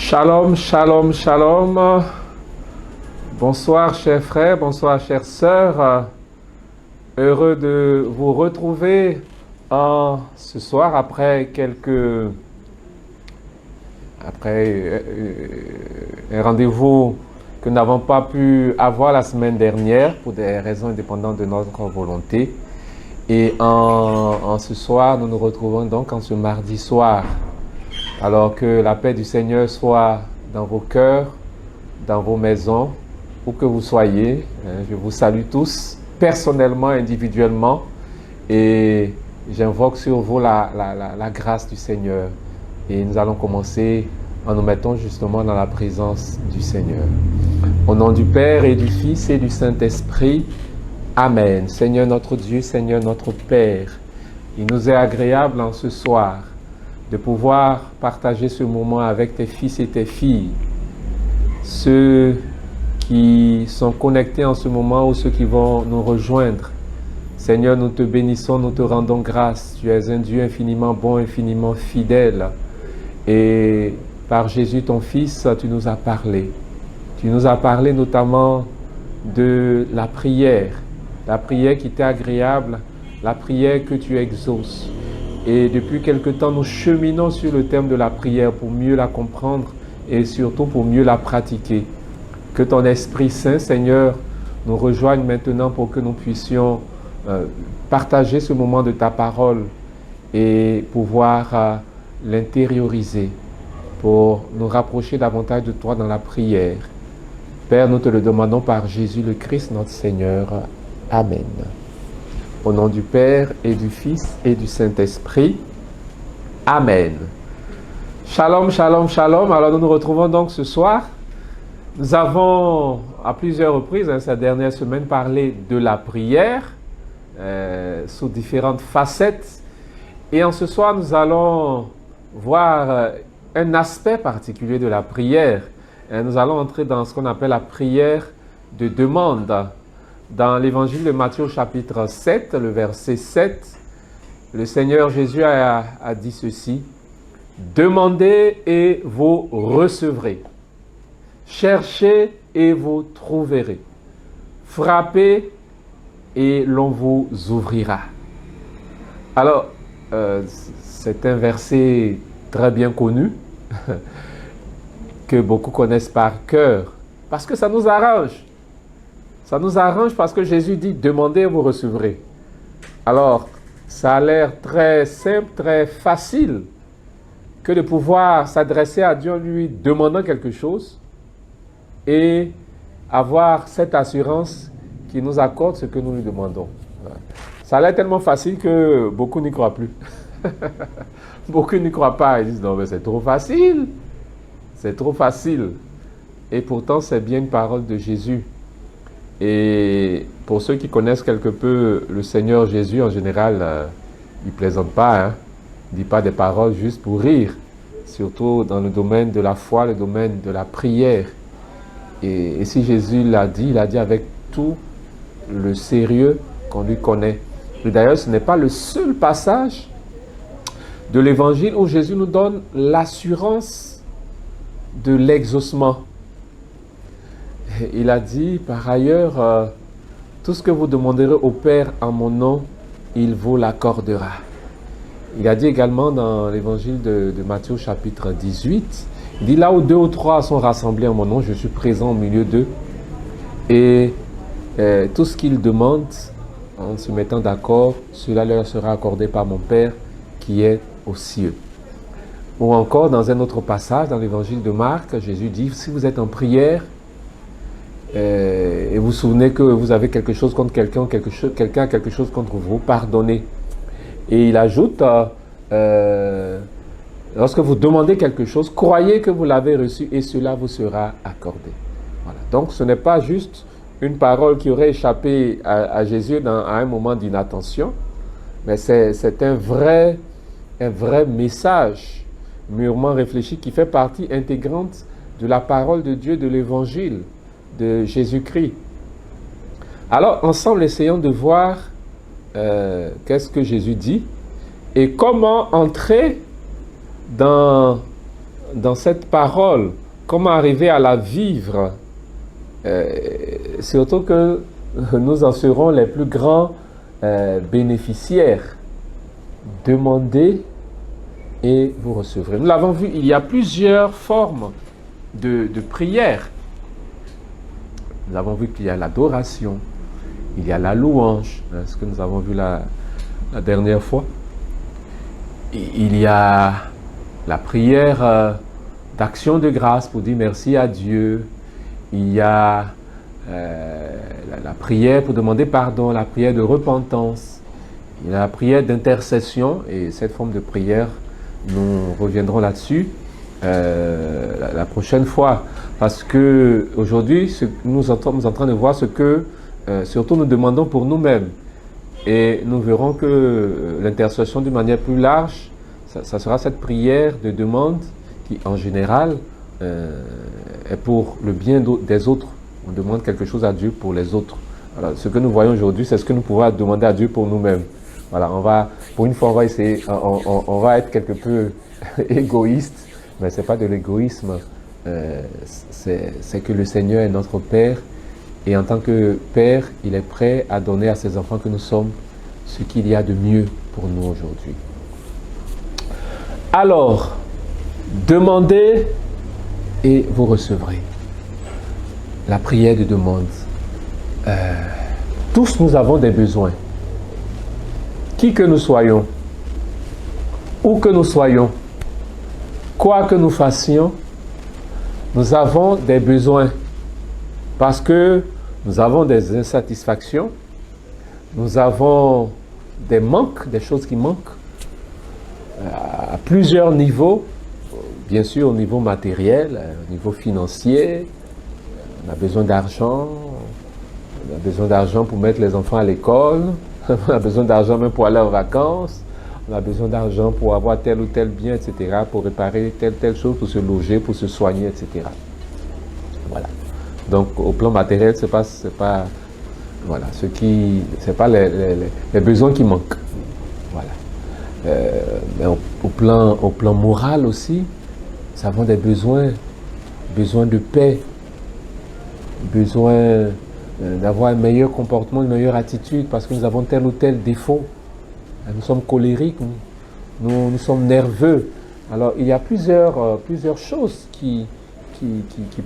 Shalom, shalom, shalom. Bonsoir chers frères, bonsoir chères sœurs. Heureux de vous retrouver ce soir après un rendez-vous que nous n'avons pas pu avoir la semaine dernière pour des raisons indépendantes de notre volonté. Et en ce soir, nous nous retrouvons donc en ce mardi soir. Alors que la paix du Seigneur soit dans vos cœurs, dans vos maisons, où que vous soyez. Je vous salue tous, personnellement, individuellement, et j'invoque sur vous la grâce du Seigneur. Et nous allons commencer en nous mettant justement dans la présence du Seigneur. Au nom du Père et du Fils et du Saint-Esprit, Amen. Seigneur notre Dieu, Seigneur notre Père, il nous est agréable en ce soir de pouvoir partager ce moment avec tes fils et tes filles, ceux qui sont connectés en ce moment ou ceux qui vont nous rejoindre. Seigneur, nous te bénissons, nous te rendons grâce. Tu es un Dieu infiniment bon, infiniment fidèle. Et par Jésus, ton Fils, tu nous as parlé. Tu nous as parlé notamment de la prière qui t'est agréable, la prière que tu exauces. Et depuis quelque temps, nous cheminons sur le thème de la prière pour mieux la comprendre et surtout pour mieux la pratiquer. Que ton Esprit Saint, Seigneur, nous rejoigne maintenant pour que nous puissions partager ce moment de ta parole et pouvoir l'intérioriser pour nous rapprocher davantage de toi dans la prière. Père, nous te le demandons par Jésus le Christ, notre Seigneur. Amen. Au nom du Père et du Fils et du Saint-Esprit. Amen. Shalom, shalom, shalom. Alors nous nous retrouvons donc ce soir. Nous avons à plusieurs reprises, cette dernière semaine, parlé de la prière sous différentes facettes. Et en ce soir, nous allons voir un aspect particulier de la prière. Nous allons entrer dans ce qu'on appelle la prière de demande. Dans l'évangile de Matthieu chapitre 7, le verset 7, le Seigneur Jésus a dit ceci: « Demandez et vous recevrez. Cherchez et vous trouverez. Frappez et l'on vous ouvrira. » Alors, c'est un verset très bien connu, que beaucoup connaissent par cœur, parce que ça nous arrange. Ça nous arrange parce que Jésus dit « Demandez et vous recevrez ». Alors, ça a l'air très simple, très facile que de pouvoir s'adresser à Dieu en lui demandant quelque chose et avoir cette assurance qu'il nous accorde ce que nous lui demandons. Ça a l'air tellement facile que beaucoup n'y croient plus. Beaucoup n'y croient pas. Ils disent « Non, mais c'est trop facile. C'est trop facile. » Et pourtant, c'est bien une parole de Jésus. Et pour ceux qui connaissent quelque peu le Seigneur Jésus, en général, il ne plaisante pas. Il ne dit pas des paroles juste pour rire. Surtout dans le domaine de la foi, le domaine de la prière. Et si Jésus l'a dit, il l'a dit avec tout le sérieux qu'on lui connaît. Et d'ailleurs, ce n'est pas le seul passage de l'Évangile où Jésus nous donne l'assurance de l'exaucement. Il a dit, par ailleurs, tout ce que vous demanderez au Père en mon nom, il vous l'accordera. Il a dit également dans l'évangile de Matthieu chapitre 18, il dit, là où 2 ou 3 sont rassemblés en mon nom, je suis présent au milieu d'eux. Et tout ce qu'ils demandent, en se mettant d'accord, cela leur sera accordé par mon Père qui est aux cieux. Ou encore, dans un autre passage, dans l'évangile de Marc, Jésus dit, si vous êtes en prière, et vous vous souvenez que vous avez quelque chose contre quelqu'un a quelque chose contre vous, pardonnez. Et il ajoute, lorsque vous demandez quelque chose, croyez que vous l'avez reçu et cela vous sera accordé. Voilà. Donc ce n'est pas juste une parole qui aurait échappé à Jésus à un moment d'inattention, mais c'est un vrai message mûrement réfléchi qui fait partie intégrante de la parole de Dieu, de l'évangile de Jésus-Christ. Alors, ensemble, essayons de voir qu'est-ce que Jésus dit et comment entrer dans dans cette parole, comment arriver à la vivre, surtout que nous en serons les plus grands bénéficiaires. Demandez et vous recevrez. Nous l'avons vu, il y a plusieurs formes de prière. Nous avons vu qu'il y a l'adoration, il y a la louange, ce que nous avons vu la dernière fois. Il y a la prière d'action de grâce pour dire merci à Dieu. Il y a la prière pour demander pardon, la prière de repentance. Il y a la prière d'intercession, et cette forme de prière, nous reviendrons là-dessus la prochaine fois. Parce que aujourd'hui, nous sommes en train de voir ce que surtout nous demandons pour nous-mêmes. Et nous verrons que l'intercession d'une manière plus large, ça sera cette prière de demande qui, en général, est pour le bien des autres. On demande quelque chose à Dieu pour les autres. Alors, ce que nous voyons aujourd'hui, c'est ce que nous pouvons demander à Dieu pour nous-mêmes. Voilà, pour une fois, on va essayer, on va être quelque peu égoïste, mais ce n'est pas de l'égoïsme. C'est que le Seigneur est notre Père, et en tant que Père, il est prêt à donner à ses enfants que nous sommes ce qu'il y a de mieux pour nous aujourd'hui. Alors, demandez et vous recevrez. La prière de demande. Tous nous avons des besoins. Qui que nous soyons, où que nous soyons, quoi que nous fassions, nous avons des besoins. Parce que nous avons des insatisfactions, nous avons des manques, des choses qui manquent, à plusieurs niveaux. Bien sûr, au niveau matériel, au niveau financier, on a besoin d'argent. On a besoin d'argent pour mettre les enfants à l'école. On a besoin d'argent même pour aller en vacances. On a besoin d'argent pour avoir tel ou tel bien, etc. Pour réparer telle chose, pour se loger, pour se soigner, etc. Voilà. Donc, au plan matériel, c'est pas les besoins qui manquent. Voilà. Mais au plan moral aussi, nous avons des besoins de paix, besoin d'avoir un meilleur comportement, une meilleure attitude, parce que nous avons tel ou tel défaut. Nous sommes colériques, nous sommes nerveux. Alors, il y a plusieurs choses qui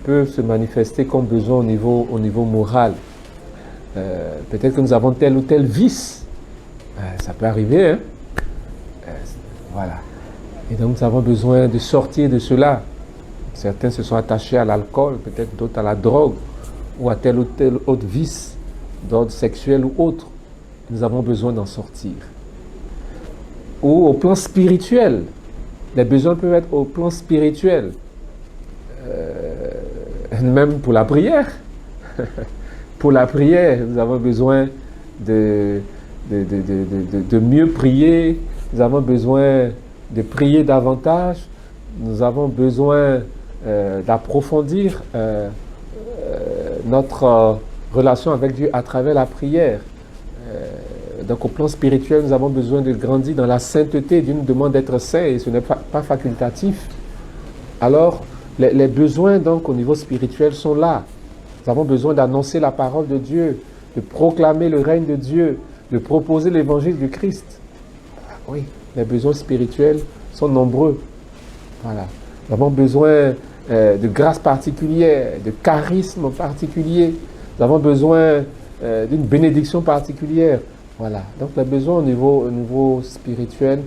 peuvent se manifester comme besoin au niveau moral. Peut-être que nous avons tel ou tel vice. Ça peut arriver, hein? Voilà. Et donc, nous avons besoin de sortir de cela. Certains se sont attachés à l'alcool, peut-être d'autres à la drogue, ou à tel ou tel autre vice, d'ordre sexuel ou autre. Nous avons besoin d'en sortir. Ou au plan spirituel. Les besoins peuvent être au plan spirituel. Même pour la prière. Pour la prière, nous avons besoin de mieux prier. Nous avons besoin de prier davantage. Nous avons besoin d'approfondir notre relation avec Dieu à travers la prière. Donc au plan spirituel, nous avons besoin de grandir dans la sainteté. Dieu nous demande d'être saint et ce n'est pas facultatif. Alors, les besoins donc au niveau spirituel sont là. Nous avons besoin d'annoncer la parole de Dieu, de proclamer le règne de Dieu, de proposer l'évangile du Christ. Oui, les besoins spirituels sont nombreux. Voilà. Nous avons besoin de grâce particulière, de charisme particulier. Nous avons besoin d'une bénédiction particulière. Voilà. Donc les besoins au niveau spirituel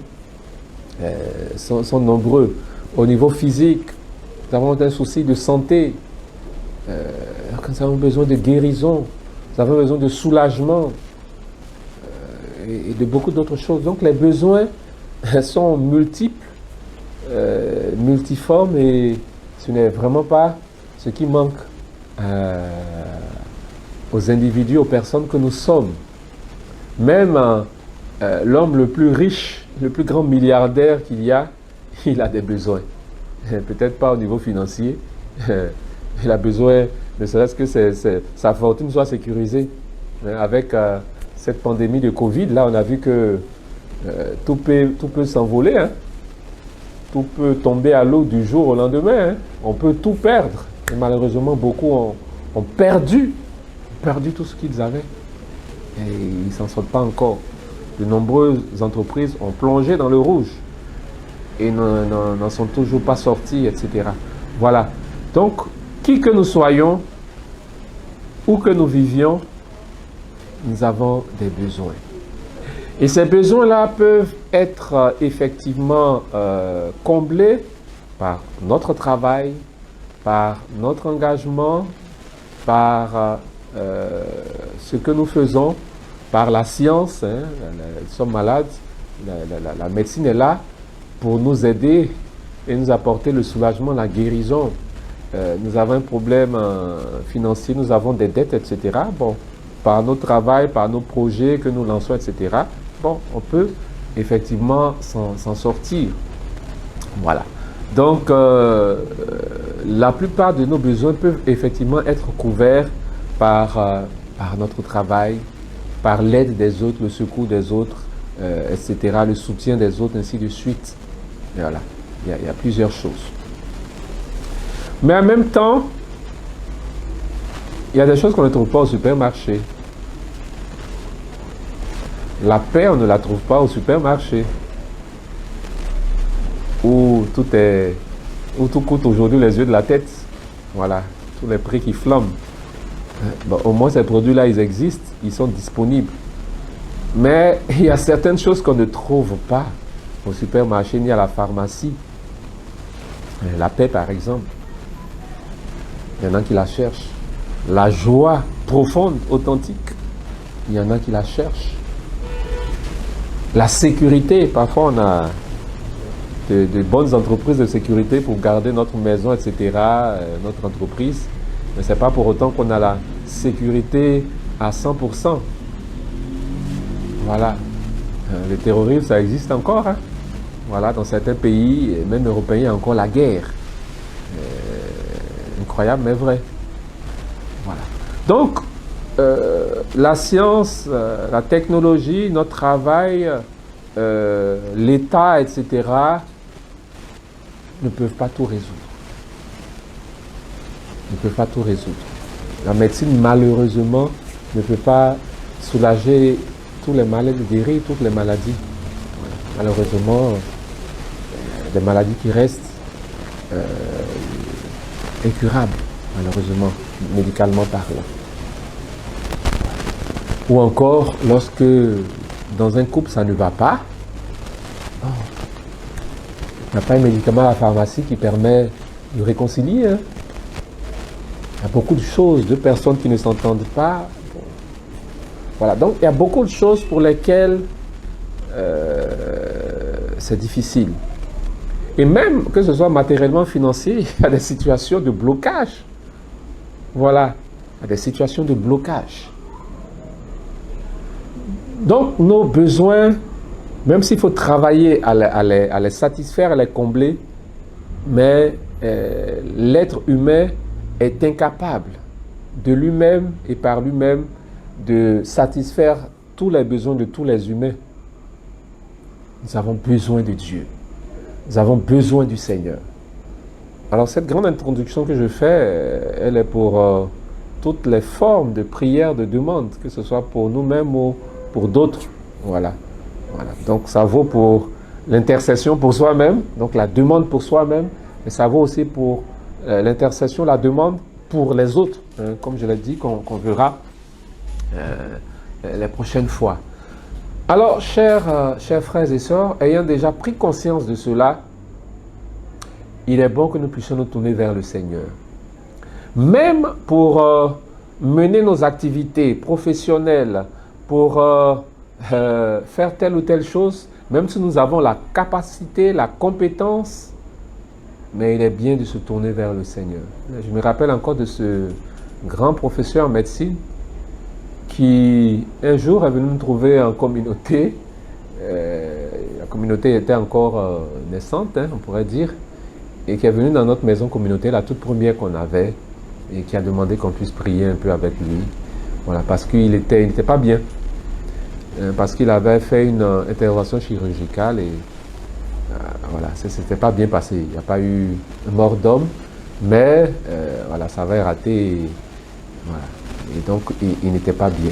sont nombreux. Au niveau physique, nous avons un souci de santé. Nous avons besoin de guérison. Nous avons besoin de soulagement. Et de beaucoup d'autres choses. Donc les besoins sont multiples, multiformes, et ce n'est vraiment pas ce qui manque aux individus, aux personnes que nous sommes. Même l'homme le plus riche, le plus grand milliardaire qu'il y a, il a des besoins. Peut-être pas au niveau financier. Il a besoin, ne serait-ce que sa fortune soit sécurisée. Avec cette pandémie de Covid, là, on a vu que tout peut s'envoler. Hein. Tout peut tomber à l'eau du jour au lendemain. Hein. On peut tout perdre. Et malheureusement, beaucoup ont perdu tout ce qu'ils avaient. Et ils ne s'en sortent pas encore. De nombreuses entreprises ont plongé dans le rouge et n'en sont toujours pas sortis, etc. Voilà. Donc, qui que nous soyons, où que nous vivions, nous avons des besoins. Et ces besoins-là peuvent être effectivement comblés par notre travail, par notre engagement, par ce que nous faisons, par la science. Hein, nous sommes malades, la médecine est là pour nous aider et nous apporter le soulagement, la guérison. Nous avons un problème financier, nous avons des dettes, etc. Bon, par notre travail, par nos projets que nous lançons, etc. Bon, on peut effectivement s'en sortir. Voilà. Donc, la plupart de nos besoins peuvent effectivement être couverts par notre travail, par l'aide des autres, le secours des autres, etc., le soutien des autres, ainsi de suite. Et voilà, il y a plusieurs choses. Mais en même temps, il y a des choses qu'on ne trouve pas au supermarché. La paix, on ne la trouve pas au supermarché. Où tout coûte aujourd'hui les yeux de la tête. Voilà, tous les prix qui flambent. Bon, au moins, ces produits-là, ils existent, ils sont disponibles. Mais il y a certaines choses qu'on ne trouve pas au supermarché ni à la pharmacie. La paix, par exemple. Il y en a qui la cherchent. La joie profonde, authentique. Il y en a qui la cherchent. La sécurité, parfois on a de bonnes entreprises de sécurité pour garder notre maison, etc., notre entreprise. Mais ce n'est pas pour autant qu'on a la sécurité à 100%. Voilà. Le terrorisme, ça existe encore. Hein. Voilà, dans certains pays, même européens, il y a encore la guerre. Incroyable, mais vrai. Voilà. Donc, la science, la technologie, notre travail, l'État, etc., ne peuvent pas tout résoudre. Ne peuvent pas tout résoudre. La médecine, malheureusement, ne peut pas soulager tous les maladies, guérir toutes les maladies. Malheureusement, des maladies qui restent incurables, malheureusement, médicalement parlant. Ou encore, lorsque dans un couple ça ne va pas, il n'y a pas un médicament à la pharmacie qui permet de réconcilier. Hein. Il y a beaucoup de choses, de personnes qui ne s'entendent pas. Bon. Voilà, donc il y a beaucoup de choses pour lesquelles c'est difficile. Et même que ce soit matériellement financier, il y a des situations de blocage. Voilà, il y a des situations de blocage. Donc nos besoins, même s'il faut travailler à les satisfaire, à les combler, mais l'être humain est incapable de lui-même et par lui-même de satisfaire tous les besoins de tous les humains. Nous avons besoin de Dieu. Nous avons besoin du Seigneur. Alors cette grande introduction que je fais, elle est pour toutes les formes de prière, de demande, que ce soit pour nous-mêmes ou pour d'autres. Voilà. Voilà. Donc ça vaut pour l'intercession pour soi-même, donc la demande pour soi-même, mais ça vaut aussi pour l'intercession, la demande pour les autres, hein, comme je l'ai dit, qu'on verra les prochaines fois. Alors, chers frères et sœurs, ayant déjà pris conscience de cela, il est bon que nous puissions nous tourner vers le Seigneur. Même pour mener nos activités professionnelles, pour faire telle ou telle chose, même si nous avons la capacité, la compétence, mais il est bien de se tourner vers le Seigneur. Je me rappelle encore de ce grand professeur en médecine qui un jour est venu me trouver en communauté. La communauté était encore naissante, hein, on pourrait dire, et qui est venu dans notre maison communauté, la toute première qu'on avait, et qui a demandé qu'on puisse prier un peu avec lui. Voilà, parce qu'il n'était pas bien. Parce qu'il avait fait une intervention chirurgicale voilà, ça s'était pas bien passé. Il n'y a pas eu mort d'homme, mais voilà, ça avait raté. Voilà. Et donc, il n'était pas bien.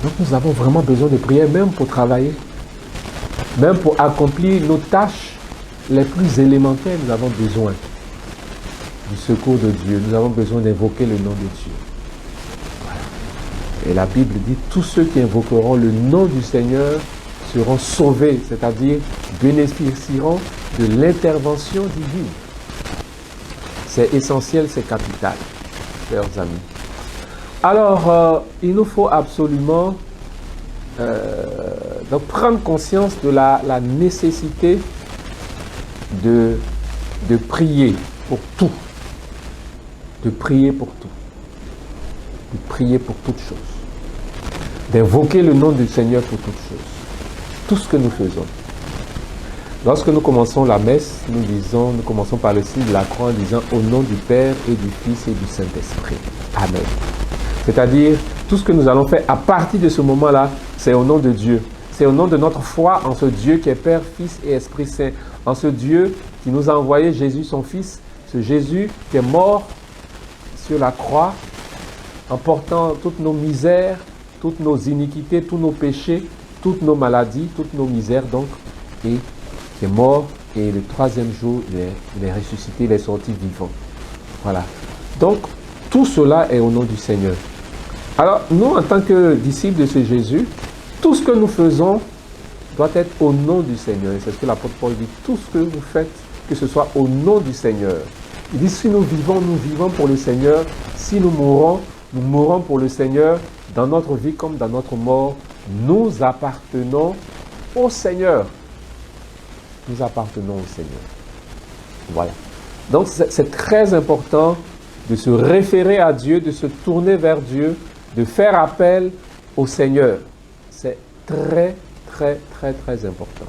Donc, nous avons vraiment besoin de prière, même pour travailler, même pour accomplir nos tâches les plus élémentaires. Nous avons besoin du secours de Dieu. Nous avons besoin d'invoquer le nom de Dieu. Voilà. Et la Bible dit, tous ceux qui invoqueront le nom du Seigneur seront sauvés, c'est-à-dire bénéficieront de l'intervention divine. C'est essentiel, c'est capital, chers amis. Alors, il nous faut absolument donc prendre conscience de la nécessité de prier pour tout. De prier pour tout. De prier pour toutes choses. D'invoquer le nom du Seigneur pour toutes choses. Tout ce que nous faisons. Lorsque nous commençons la messe, nous commençons par le signe de la croix en disant au nom du Père et du Fils et du Saint-Esprit. Amen. C'est-à-dire, tout ce que nous allons faire à partir de ce moment-là, c'est au nom de Dieu. C'est au nom de notre foi en ce Dieu qui est Père, Fils et Esprit Saint. En ce Dieu qui nous a envoyé Jésus, son Fils. Ce Jésus qui est mort sur la croix en portant toutes nos misères, toutes nos iniquités, tous nos péchés, toutes nos maladies, toutes nos misères, donc, et qui est mort, et le troisième jour, il est ressuscité, il est sorti vivant. Voilà. Donc, tout cela est au nom du Seigneur. Alors, nous, en tant que disciples de ce Jésus, tout ce que nous faisons doit être au nom du Seigneur. Et c'est ce que l'apôtre Paul dit. Tout ce que vous faites, que ce soit au nom du Seigneur. Il dit, si nous vivons pour le Seigneur. Si nous mourons pour le Seigneur. Dans notre vie comme dans notre mort, nous appartenons au Seigneur. Nous appartenons au Seigneur. Voilà. Donc, c'est très important de se référer à Dieu, de se tourner vers Dieu, de faire appel au Seigneur. C'est très, très, très, très important.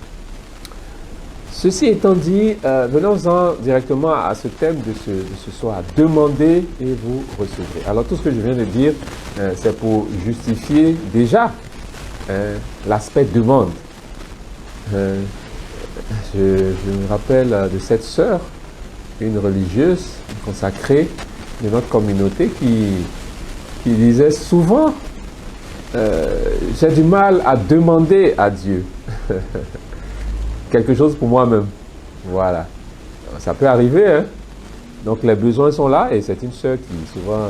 Ceci étant dit, venons-en directement à ce thème de ce soir. Demandez et vous recevrez. Alors, tout ce que je viens de dire, c'est pour justifier déjà l'aspect demande. Je me rappelle de cette sœur, une religieuse consacrée de notre communauté qui disait souvent j'ai du mal à demander à Dieu quelque chose pour moi-même. Voilà. Ça peut arriver, hein. Donc les besoins sont là et c'est une sœur qui souvent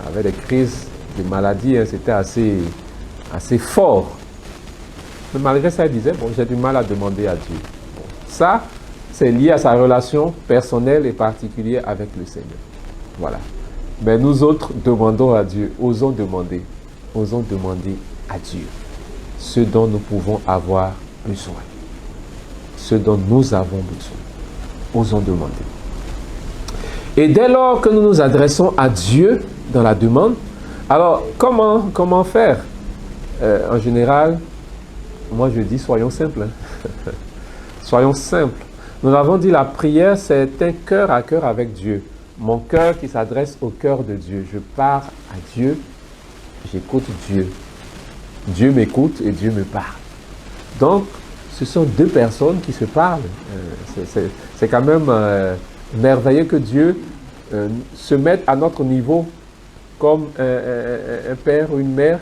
avait des crises de maladie, hein. C'était assez fort. Mais malgré ça, elle disait, bon, j'ai du mal à demander à Dieu. Bon, ça, c'est lié à sa relation personnelle et particulière avec le Seigneur. Voilà. Mais nous autres, demandons à Dieu, osons demander à Dieu ce dont nous pouvons avoir besoin. Ce dont nous avons besoin. Osons demander. Et dès lors que nous nous adressons à Dieu dans la demande, alors comment faire? En général, moi je dis soyons simples. Soyons simples. Nous avons dit la prière, c'est un cœur à cœur avec Dieu. Mon cœur qui s'adresse au cœur de Dieu. Je pars à Dieu, j'écoute Dieu. Dieu m'écoute et Dieu me parle. Donc, ce sont deux personnes qui se parlent. C'est quand même merveilleux que Dieu se mette à notre niveau comme un père ou une mère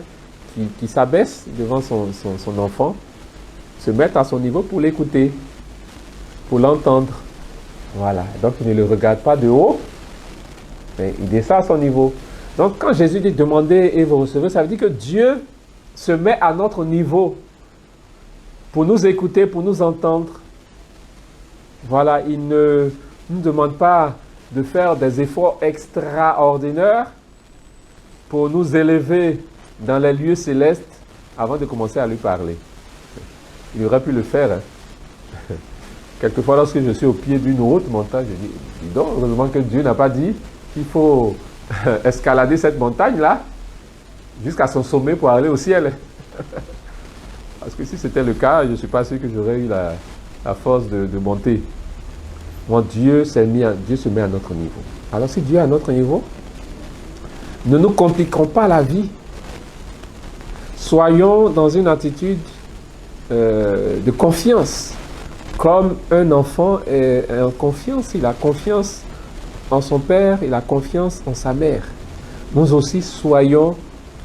qui s'abaisse devant son enfant, se mette à son niveau pour l'écouter, pour l'entendre. Voilà. Donc, il ne le regarde pas de haut, mais il descend à son niveau. Donc, quand Jésus dit « demandez et vous recevez », ça veut dire que Dieu se met à notre niveau pour nous écouter, pour nous entendre. Voilà, il ne nous demande pas de faire des efforts extraordinaires pour nous élever dans les lieux célestes avant de commencer à lui parler. Il aurait pu le faire. Hein. Quelquefois, lorsque je suis au pied d'une haute montagne, je dis donc, heureusement que Dieu n'a pas dit qu'il faut escalader cette montagne-là jusqu'à son sommet pour aller au ciel. Parce que si c'était le cas, je ne suis pas sûr que j'aurais eu la force de monter. Moi, Dieu se met à notre niveau. Alors si Dieu est à notre niveau, ne nous compliquons pas la vie. Soyons dans une attitude de confiance Comme un enfant est en confiance, il a confiance en son père, il a confiance en sa mère. Nous aussi, soyons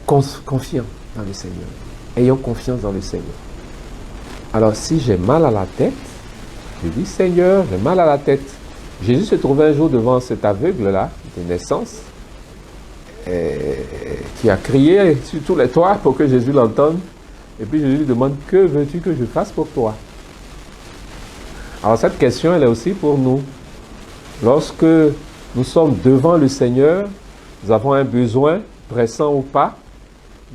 confiants dans le Seigneur. Ayons confiance dans le Seigneur. Alors, si j'ai mal à la tête, je dis, Seigneur, j'ai mal à la tête. Jésus se trouvait un jour devant cet aveugle-là, de naissance, qui a crié sur tous les toits pour que Jésus l'entende. Et puis Jésus lui demande, que veux-tu que je fasse pour toi? Alors cette question, elle est aussi pour nous. Lorsque nous sommes devant le Seigneur, nous avons un besoin, pressant ou pas,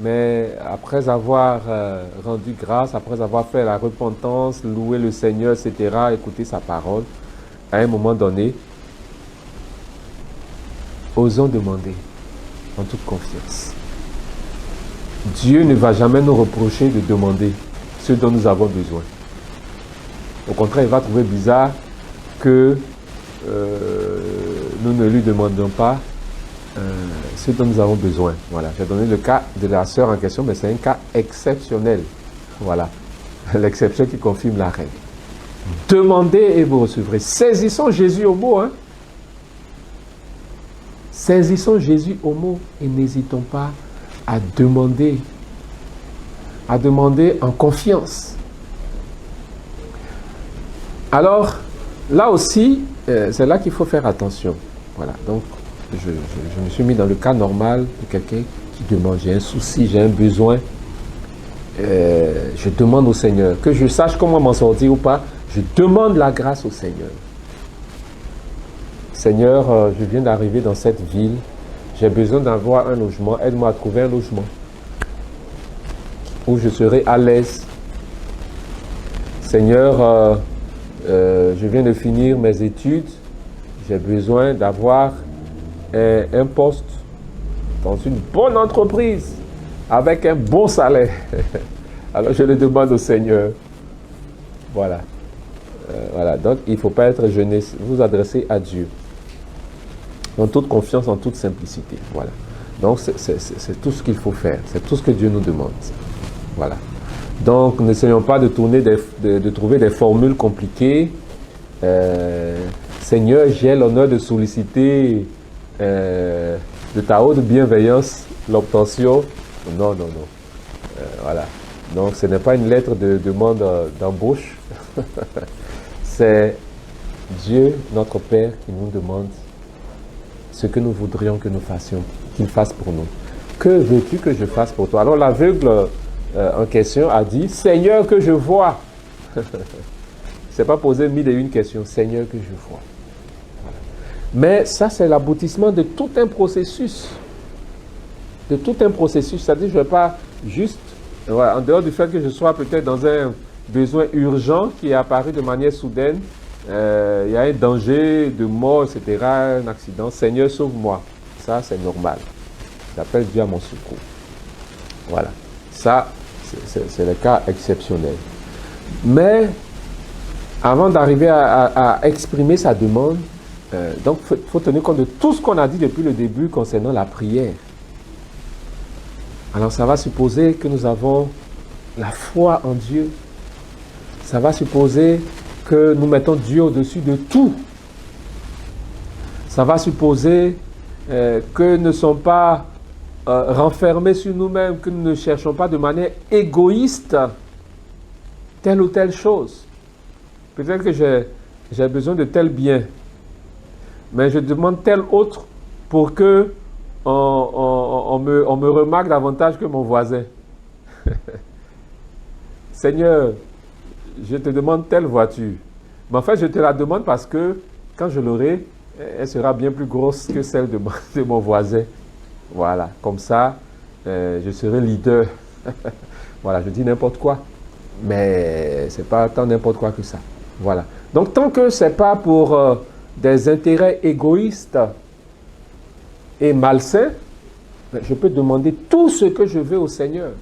mais après avoir rendu grâce, après avoir fait la repentance, loué le Seigneur, etc., écouter sa parole, à un moment donné, osons demander en toute confiance. Dieu ne va jamais nous reprocher de demander ce dont nous avons besoin. Au contraire, il va trouver bizarre que nous ne lui demandions pas ce dont nous avons besoin. Voilà. J'ai donné le cas de la sœur en question, mais c'est un cas exceptionnel. Voilà. L'exception qui confirme la règle. Demandez et vous recevrez. Saisissons Jésus au mot. Hein? Saisissons Jésus au mot et n'hésitons pas à demander en confiance. Alors, là aussi, c'est là qu'il faut faire attention. Voilà, donc je me suis mis dans le cas normal de quelqu'un qui demande, j'ai un souci, j'ai un besoin, je demande au Seigneur, que je sache comment m'en sortir ou pas, je demande la grâce au Seigneur. Seigneur, je viens d'arriver dans cette ville, j'ai besoin d'avoir un logement, aide-moi à trouver un logement où je serai à l'aise. Seigneur, je viens de finir mes études, j'ai besoin d'avoir un poste dans une bonne entreprise avec un bon salaire. Alors je le demande au Seigneur. Voilà. Voilà. Donc il ne faut pas être gêné, vous adresser à Dieu. En toute confiance, en toute simplicité. Voilà. Donc c'est tout ce qu'il faut faire. C'est tout ce que Dieu nous demande. Voilà. Donc n'essayons pas de trouver des formules compliquées. Seigneur, j'ai l'honneur de solliciter de ta haute bienveillance l'obtention. Non. Voilà. Donc ce n'est pas une lettre de demande d'embauche. C'est Dieu, notre Père, qui nous demande ce que nous voudrions que nous fassions, qu'il fasse pour nous. Que veux-tu que je fasse pour toi? Alors l'aveugle en question a dit, Seigneur, que je vois. C'est pas posé mille et une questions. Seigneur, que je vois. Voilà. Mais ça, c'est l'aboutissement de tout un processus. De tout un processus. C'est-à-dire, je ne vais pas juste, voilà, en dehors du fait que je sois peut-être dans un besoin urgent qui est apparu de manière soudaine, il y a un danger de mort, etc., un accident. Seigneur, sauve-moi. Ça, c'est normal. J'appelle Dieu à mon secours. Voilà. Ça, c'est le cas exceptionnel. Mais, avant d'arriver à exprimer sa demande, donc il faut tenir compte de tout ce qu'on a dit depuis le début concernant la prière. Alors, ça va supposer que nous avons la foi en Dieu. Ça va supposer que nous mettons Dieu au-dessus de tout. Ça va supposer que nous ne sommes pas renfermés sur nous-mêmes, que nous ne cherchons pas de manière égoïste telle ou telle chose. Peut-être que j'ai besoin de tel bien, mais je demande tel autre pour que on me remarque davantage que mon voisin. Seigneur, je te demande telle voiture. Mais en fait, je te la demande parce que quand je l'aurai, elle sera bien plus grosse que celle de mon voisin. Voilà, comme ça, je serai leader. Voilà, je dis n'importe quoi. Mais ce n'est pas tant n'importe quoi que ça. Voilà. Donc, tant que ce n'est pas pour des intérêts égoïstes et malsains, je peux demander tout ce que je veux au Seigneur.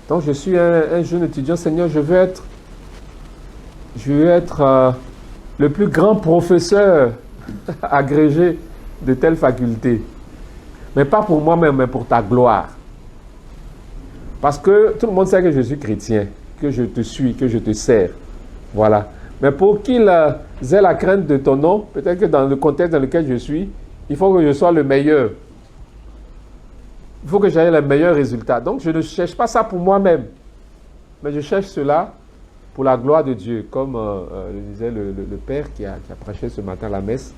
Donc, je suis un jeune étudiant, Seigneur, je veux être le plus grand professeur agrégé de telle faculté. Mais pas pour moi-même, mais pour ta gloire. Parce que tout le monde sait que je suis chrétien, que je te suis, que je te sers. Voilà. Mais pour qu'ils aient la crainte de ton nom, peut-être que dans le contexte dans lequel je suis, il faut que je sois le meilleur. Il faut que j'aie les meilleurs résultats. Donc, je ne cherche pas ça pour moi-même, mais je cherche cela pour la gloire de Dieu. Comme le disait le père qui a prêché ce matin à la messe,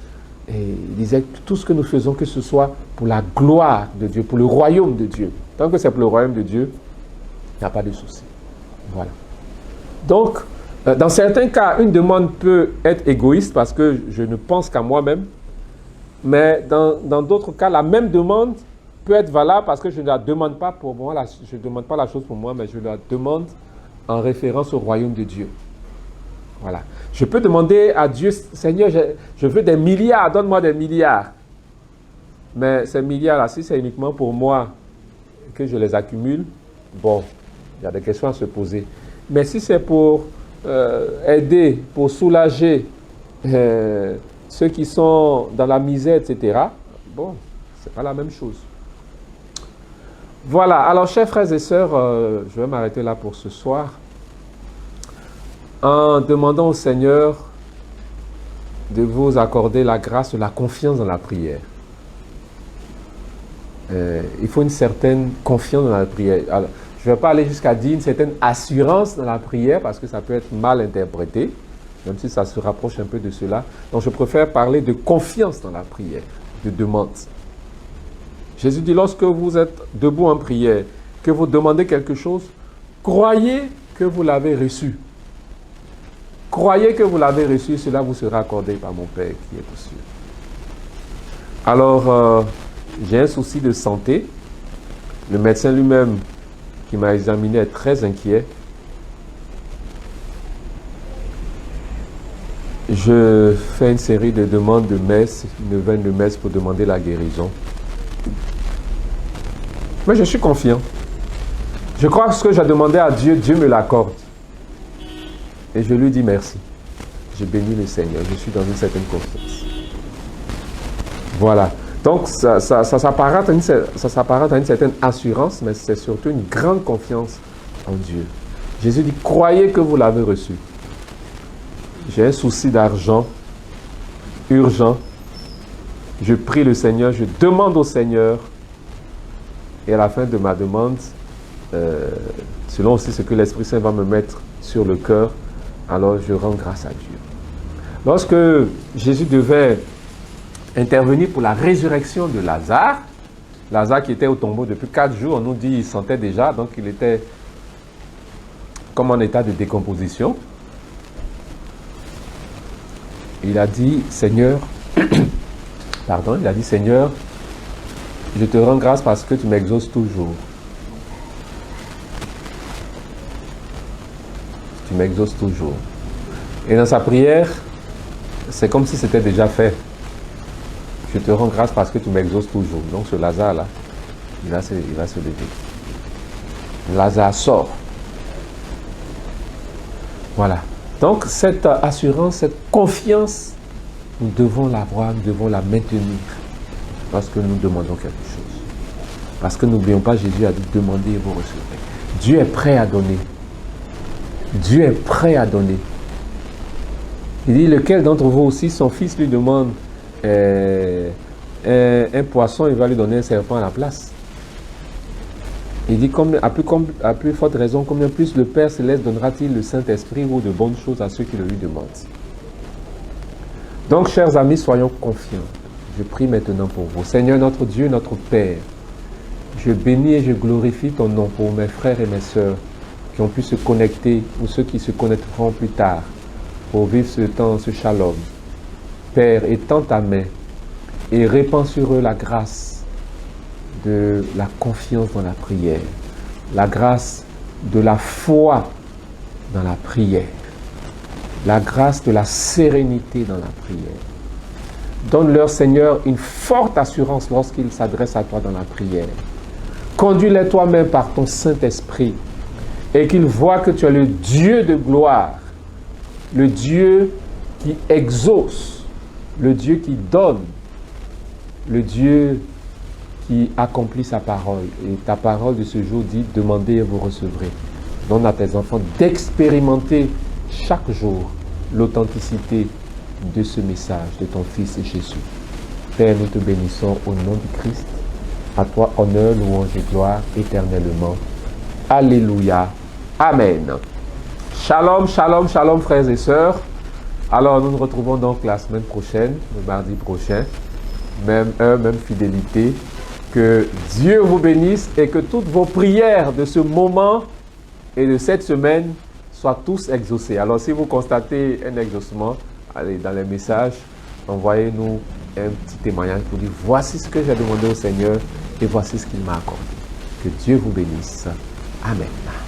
et il disait que tout ce que nous faisons, que ce soit pour la gloire de Dieu, pour le royaume de Dieu. Tant que c'est pour le royaume de Dieu, il n'y a pas de souci. Voilà. Donc, dans certains cas, une demande peut être égoïste parce que je ne pense qu'à moi-même. Mais dans d'autres cas, la même demande peut être valable parce que je ne la demande pas pour moi, je ne demande pas la chose pour moi, mais je la demande en référence au royaume de Dieu. Voilà. Je peux demander à Dieu, Seigneur, je veux des milliards, donne-moi des milliards. Mais ces milliards-là, si c'est uniquement pour moi que je les accumule, bon, il y a des questions à se poser. Mais si c'est pour aider, pour soulager ceux qui sont dans la misère, etc., bon, c'est pas la même chose. Voilà, alors chers frères et sœurs, je vais m'arrêter là pour ce soir en demandant au Seigneur de vous accorder la grâce, la confiance dans la prière. Il faut une certaine confiance dans la prière. Alors, je ne vais pas aller jusqu'à dire une certaine assurance dans la prière parce que ça peut être mal interprété, même si ça se rapproche un peu de cela. Donc je préfère parler de confiance dans la prière, de demande. Jésus dit, lorsque vous êtes debout en prière, que vous demandez quelque chose, croyez que vous l'avez reçu. Croyez que vous l'avez reçu, cela vous sera accordé par mon Père qui est aux cieux. Alors, j'ai un souci de santé. Le médecin lui-même qui m'a examiné est très inquiet. Je fais une série de demandes de messe, une neuvaine de messe pour demander la guérison. Mais je suis confiant. Je crois que ce que j'ai demandé à Dieu, Dieu me l'accorde. Et je lui dis merci. Je bénis le Seigneur. Je suis dans une certaine confiance. Voilà. Donc, ça s'apparente à une certaine assurance, mais c'est surtout une grande confiance en Dieu. Jésus dit, croyez que vous l'avez reçu. J'ai un souci d'argent urgent. Je prie le Seigneur, je demande au Seigneur. Et à la fin de ma demande, selon aussi ce que l'Esprit Saint va me mettre sur le cœur, alors je rends grâce à Dieu. Lorsque Jésus devait intervenir pour la résurrection de Lazare, Lazare qui était au tombeau depuis 4 jours, on nous dit qu'il sentait déjà, donc il était comme en état de décomposition. Il a dit, Seigneur, Seigneur, je te rends grâce parce que tu m'exauces toujours. Tu m'exauces toujours. Et dans sa prière, c'est comme si c'était déjà fait. Je te rends grâce parce que tu m'exauces toujours. Donc ce Lazare-là, il va se lever. Lazare sort. Voilà. Donc cette assurance, cette confiance, nous devons l'avoir, nous devons la maintenir lorsque nous demandons quelque chose. Parce que n'oublions pas, Jésus a dit, demandez et vous recevrez. Dieu est prêt à donner. Dieu est prêt à donner. Il dit, lequel d'entre vous aussi, son fils lui demande un poisson, il va lui donner un serpent à la place. Il dit, à plus forte raison, combien plus le Père Céleste donnera-t-il le Saint-Esprit ou de bonnes choses à ceux qui le lui demandent. Donc, chers amis, soyons confiants. Je prie maintenant pour vous. Seigneur notre Dieu, notre Père, je bénis et je glorifie ton nom pour mes frères et mes sœurs qui ont pu se connecter ou ceux qui se connecteront plus tard pour vivre ce temps, ce shalom. Père, étends ta main et répands sur eux la grâce de la confiance dans la prière, la grâce de la foi dans la prière, la grâce de la sérénité dans la prière. Donne-leur, Seigneur, une forte assurance lorsqu'ils s'adressent à toi dans la prière. Conduis-les toi-même par ton Saint-Esprit et qu'ils voient que tu es le Dieu de gloire, le Dieu qui exauce, le Dieu qui donne, le Dieu qui accomplit sa parole. Et ta parole de ce jour dit, demandez et vous recevrez. Donne à tes enfants d'expérimenter chaque jour l'authenticité de ce message de ton Fils Jésus. Père, nous te bénissons au nom du Christ. À toi, honneur, louange et gloire éternellement. Alléluia. Amen. Shalom, shalom, shalom, frères et sœurs. Alors, nous nous retrouvons donc la semaine prochaine, le mardi prochain. Même heure, même fidélité. Que Dieu vous bénisse et que toutes vos prières de ce moment et de cette semaine soient tous exaucées. Alors, si vous constatez un exaucement, allez dans les messages, envoyez-nous un petit témoignage pour dire voici ce que j'ai demandé au Seigneur et voici ce qu'il m'a accordé. Que Dieu vous bénisse. Amen.